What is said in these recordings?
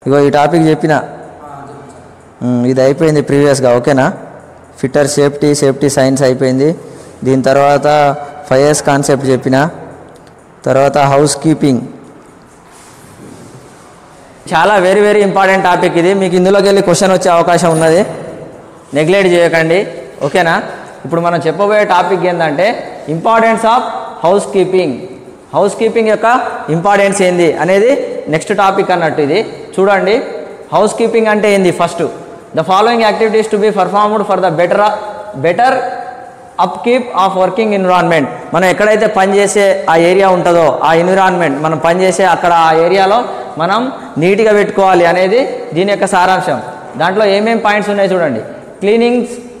ఇగో ఈ టాపిక్ చెప్పిన ఇది అయిపోయింది ప్రీవియస్గా ఓకేనా. ఫిట్టర్ సేఫ్టీ సైన్స్ అయిపోయింది. దీని తర్వాత 5S కాన్సెప్ట్ చెప్పిన, తర్వాత హౌస్ కీపింగ్. చాలా వెరీ వెరీ ఇంపార్టెంట్ టాపిక్ ఇది. మీకు ఇందులోకి వెళ్ళి క్వశ్చన్ వచ్చే అవకాశం ఉన్నది, నెగ్లెక్ట్ చేయకండి ఓకేనా. ఇప్పుడు మనం చెప్పబోయే టాపిక్ ఏంటంటే importance of house keeping. House keeping యొక్క ఇంపార్టెన్స్ ఏంది అనేది నెక్స్ట్ టాపిక్ అన్నట్టు. ఇది చూడండి, హౌస్ కీపింగ్ అంటే ఏంది. First the following activities to be performed for the better upkeep of working environment. మనం ఎక్కడైతే పనిచేసే ఆ ఏరియా ఉంటుందో ఆ ఎన్విరాన్మెంట్, మనం పనిచేసే అక్కడ ఆ ఏరియాలో మనం నీట్గా పెట్టుకోవాలి అనేది దీని యొక్క సారాంశం. దాంట్లో ఏమేమి పాయింట్స్ ఉన్నాయి చూడండి.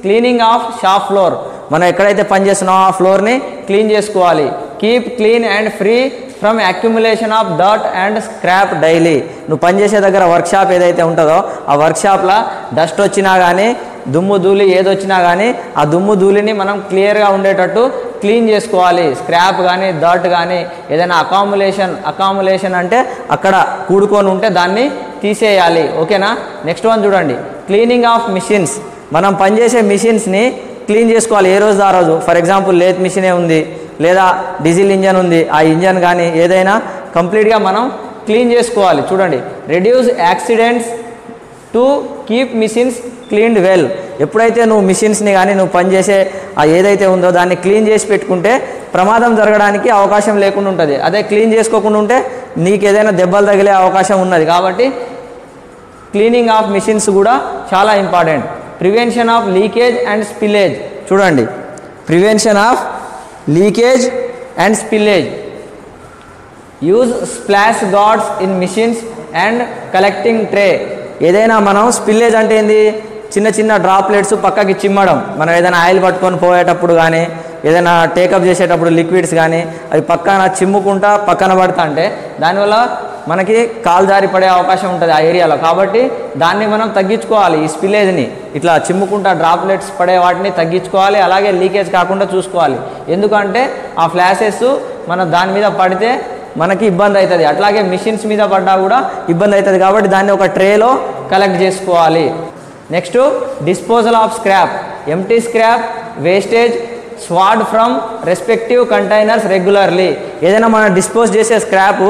క్లీనింగ్ ఆఫ్ షాప్ ఫ్లోర్, మనం ఎక్కడైతే పనిచేస్తున్నామో ఆ ఫ్లోర్ని క్లీన్ చేసుకోవాలి. Keep clean and free from accumulation of dirt and scrap daily. నువ్వు పనిచేసే దగ్గర వర్క్షాప్ ఏదైతే ఉంటుందో ఆ వర్క్షాప్లో డస్ట్ వచ్చినా కానీ దుమ్ము ధూళి ఏదొచ్చినా కానీ ఆ దుమ్ము ధూళిని మనం క్లియర్గా ఉండేటట్టు క్లీన్ చేసుకోవాలి. స్క్రాప్ కానీ డర్ట్ కానీ ఏదైనా అకాములేషన్ అంటే అక్కడ కూడుకొని ఉంటే దాన్ని తీసేయాలి ఓకేనా. నెక్స్ట్ వన్ చూడండి, క్లీనింగ్ ఆఫ్ మిషన్స్. మనం పనిచేసే మిషన్స్ని క్లీన్ చేసుకోవాలి ఏ రోజు ఆ రోజు. ఫర్ ఎగ్జాంపుల్ లేత్ మిషనే ఉంది లేదా డీజిల్ ఇంజన్ ఉంది, ఆ ఇంజన్ కానీ ఏదైనా కంప్లీట్గా మనం క్లీన్ చేసుకోవాలి. చూడండి, reduce accidents to keep machines cleaned well. ఎప్పుడైతే నువ్వు మిషన్స్ని కానీ నువ్వు పనిచేసే ఆ ఏదైతే ఉందో దాన్ని క్లీన్ చేసి పెట్టుకుంటే ప్రమాదం జరగడానికి అవకాశం లేకుండా ఉంటుంది. అదే క్లీన్ చేసుకోకుండా ఉంటే నీకు ఏదైనా దెబ్బలు తగిలే అవకాశం ఉన్నది. కాబట్టి క్లీనింగ్ ఆఫ్ మిషన్స్ కూడా చాలా important. Prevention of leakage and spillage. చూడండి, prevention of leakage and spillage. Use splash guards in machines and collecting tray. ఏదైనా మనం స్పిల్లేజ్ అంటే ఏంది, చిన్న చిన్న డ్రాప్లెట్స్ పక్కకి చిమ్మడం. మనం ఏదైనా ఆయిల్ పట్టుకొని పోయేటప్పుడు కానీ ఏదైనా టేకప్ చేసేటప్పుడు లిక్విడ్స్ కానీ అవి పక్కన చిమ్ముకుంటా పక్కన పడతా అంటే దానివల్ల మనకి కాలు జారి పడే అవకాశం ఉంటుంది ఆ ఏరియాలో. కాబట్టి దాన్ని మనం తగ్గించుకోవాలి. ఈ స్పిల్లేజ్ని ఇట్లా చిమ్ముకుంటా డ్రాప్లెట్స్ పడే వాటిని తగ్గించుకోవాలి. అలాగే లీకేజ్ కాకుండా చూసుకోవాలి. ఎందుకంటే ఆ ఫ్లాషెస్ మన దాని మీద పడితే మనకి ఇబ్బంది అవుతుంది. అట్లాగే మిషన్స్ మీద పడ్డా కూడా ఇబ్బంది అవుతుంది. కాబట్టి దాన్ని ఒక ట్రేలో కలెక్ట్ చేసుకోవాలి. Next, disposal of scrap. Empty scrap wastage స్వాడ్ ఫ్రమ్ రెస్పెక్టివ్ కంటైనర్స్ రెగ్యులర్లీ. ఏదైనా మనం డిస్పోజ్ చేసే స్క్రాప్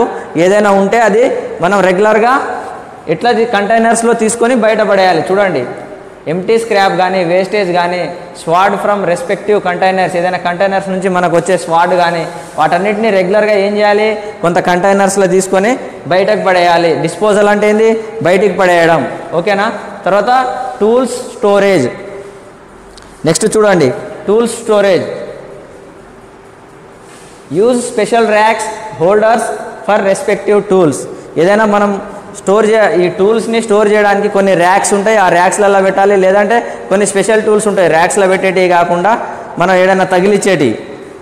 ఏదైనా ఉంటే అది మనం రెగ్యులర్గా ఎట్లా కంటైనర్స్లో తీసుకొని బయటపడేయాలి. చూడండి, ఎంటీ స్క్రాప్ కానీ వేస్టేజ్ కానీ స్వాడ్ ఫ్రమ్ రెస్పెక్టివ్ కంటైనర్స్, ఏదైనా కంటైనర్స్ నుంచి మనకు వచ్చే స్వాడ్ కానీ వాటన్నిటిని రెగ్యులర్గా ఏం చేయాలి, కొంత కంటైనర్స్లో తీసుకొని బయటకు పడేయాలి. డిస్పోజల్ అంటే ఏంది, బయటికి పడేయడం ఓకేనా. తర్వాత టూల్స్ స్టోరేజ్. నెక్స్ట్ చూడండి, tools storage. Use special racks holders for respective tools. ఏదైనా మనం ఈ టూల్స్ని స్టోర్ చేయడానికి కొన్ని ర్యాక్స్ ఉంటాయి, ఆ ర్యాక్స్లలో పెట్టాలి. లేదంటే కొన్ని స్పెషల్ టూల్స్ ఉంటాయి ర్యాక్స్లో పెట్టేటివి కాకుండా మనం ఏదైనా తగిలించేటి,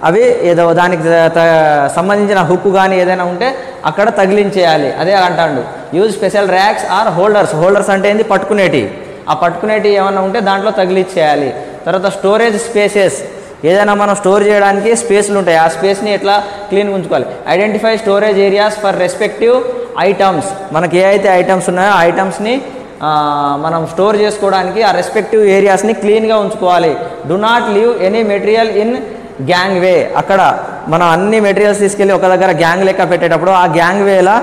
అవి ఏదో దానికి సంబంధించిన హుక్ కానీ ఏదైనా ఉంటే అక్కడ తగిలించేయాలి. అదే అంటాడు use special racks or holders. Holders అంటే ఏంది, పట్టుకునేటి. ఆ పట్టుకునేటి ఏమైనా ఉంటే దాంట్లో తగిలించేయాలి. తర్వాత స్టోరేజ్ స్పేసెస్. ఏదైనా మనం స్టోర్ చేయడానికి స్పేస్లు ఉంటాయి, ఆ స్పేస్ని ఎట్లా క్లీన్గా ఉంచుకోవాలి. Identify storage areas for respective items. మనకి ఏ అయితే ఐటమ్స్ ఉన్నాయో ఆ ఐటమ్స్ని మనం స్టోర్ చేసుకోవడానికి ఆ రెస్పెక్టివ్ ఏరియాస్ని క్లీన్గా ఉంచుకోవాలి. Do not leave any material in gangway. అక్కడ మనం అన్ని మెటీరియల్స్ తీసుకెళ్ళి ఒక దగ్గర గ్యాంగ్ లెక్క పెట్టేటప్పుడు ఆ గ్యాంగ్ వేలా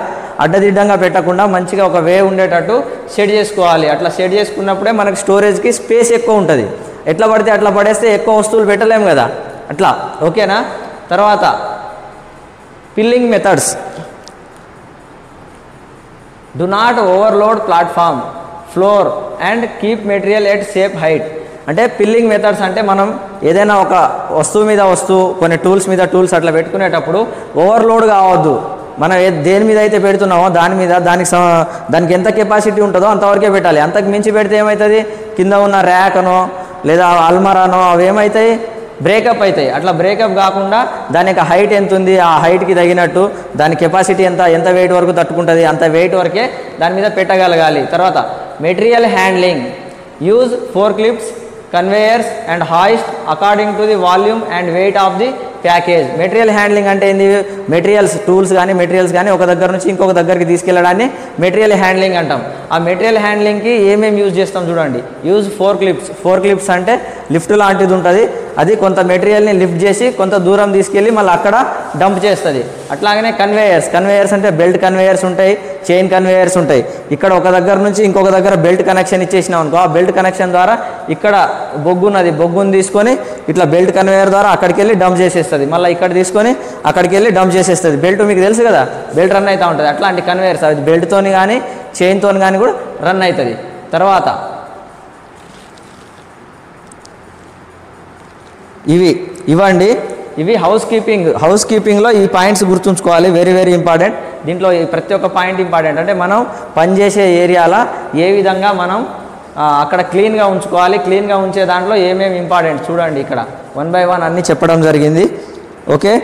అడ్డదిడ్డంగా పెట్టకుండా మంచిగా ఒక వే ఉండేటట్టు సెట్ చేసుకోవాలి. అట్లా సెట్ చేసుకున్నప్పుడే మనకి స్టోరేజ్కి స్పేస్ ఎక్కువ ఉంటుంది. ఎట్లా పడితే అట్లా పడేస్తే ఎక్కువ వస్తువులు పెట్టలేము కదా అట్లా ఓకేనా. తర్వాత pilling methods. Do not overload platform floor and keep material at safe height. అంటే పిల్లింగ్ మెథడ్స్ అంటే మనం ఏదైనా ఒక వస్తువు మీద వస్తువు, కొన్ని టూల్స్ మీద టూల్స్ అట్లా పెట్టుకునేటప్పుడు ఓవర్లోడ్ కావద్దు. మనం దేని మీద అయితే పెడుతున్నామో దాని మీద దానికి ఎంత కెపాసిటీ ఉంటుందో అంతవరకే పెట్టాలి. అంతకు మించి పెడితే ఏమవుతుంది, కింద ఉన్న ర్యాకనో లేదా అల్మరానో అవి ఏమవుతాయి, బ్రేకప్ అవుతాయి. అట్లా బ్రేకప్ కాకుండా దాని యొక్క హైట్ ఎంత ఉంది, ఆ హైట్కి తగినట్టు దాని కెపాసిటీ ఎంత వెయిట్ వరకు తట్టుకుంటుంది అంత వెయిట్ వరకే దాని మీద పెట్టగలగాలి. తర్వాత material handling. Use forklifts, conveyors and hoist according to the volume and weight of the package. Material handling అంటే ఏంది? మెటీరియల్స్ టూల్స్ కానీ మెటీరియల్స్ కానీ ఒక దగ్గర నుంచి ఇంకొక దగ్గరికి తీసుకెళ్ళడాన్ని మెటీరియల్ హ్యాండ్లింగ్ అంటాం. ఆ మెటీరియల్ హ్యాండ్లింగ్కి ఏమేమి యూజ్ చేస్తాం చూడండి. యూజ్ ఫోర్ క్లిప్స్ అంటే లిఫ్ట్ లాంటిది ఉంటుంది. అది కొంత మెటీరియల్ని లిఫ్ట్ చేసి కొంత దూరం తీసుకెళ్ళి మళ్ళీ అక్కడ డంప్ చేస్తుంది. అట్లాగనే కన్వేయర్స్ అంటే బెల్ట్ కన్వేయర్స్ ఉంటాయి, చైన్ కన్వేయర్స్ ఉంటాయి. ఇక్కడ ఒక దగ్గర నుంచి ఇంకొక దగ్గర బెల్ట్ కనెక్షన్ ఇచ్చేసినాం అనుకో, ఆ బెల్ట్ కనెక్షన్ ద్వారా ఇక్కడ బొగ్గుని తీసుకొని ఇట్లా బెల్ట్ కన్వేయర్ ద్వారా అక్కడికి వెళ్ళి డంప్ చేసేస్తుంది. మళ్ళీ ఇక్కడ తీసుకొని అక్కడికి వెళ్ళి డంప్ చేసేస్తుంది. బెల్ట్ మీకు తెలుసు కదా, బెల్ట్ రన్ అవుతూ ఉంటుంది. అట్లాంటి కన్వేయర్స్ అది బెల్ట్తోని కానీ చైన్తో కానీ కూడా రన్ అవుతుంది. తర్వాత ఇవ్వండి, ఇవి హౌస్ కీపింగ్లో ఈ పాయింట్స్ గుర్తుంచుకోవాలి, వెరీ వెరీ ఇంపార్టెంట్. దీంట్లో ప్రతి ఒక్క పాయింట్ ఇంపార్టెంట్. అంటే మనం పనిచేసే ఏరియాలో ఏ విధంగా మనం అక్కడ క్లీన్గా ఉంచుకోవాలి, క్లీన్గా ఉంచే దాంట్లో ఏమేమి ఇంపార్టెంట్ చూడండి. ఇక్కడ 1 by 1 అన్నీ చెప్పడం జరిగింది. ఓకే.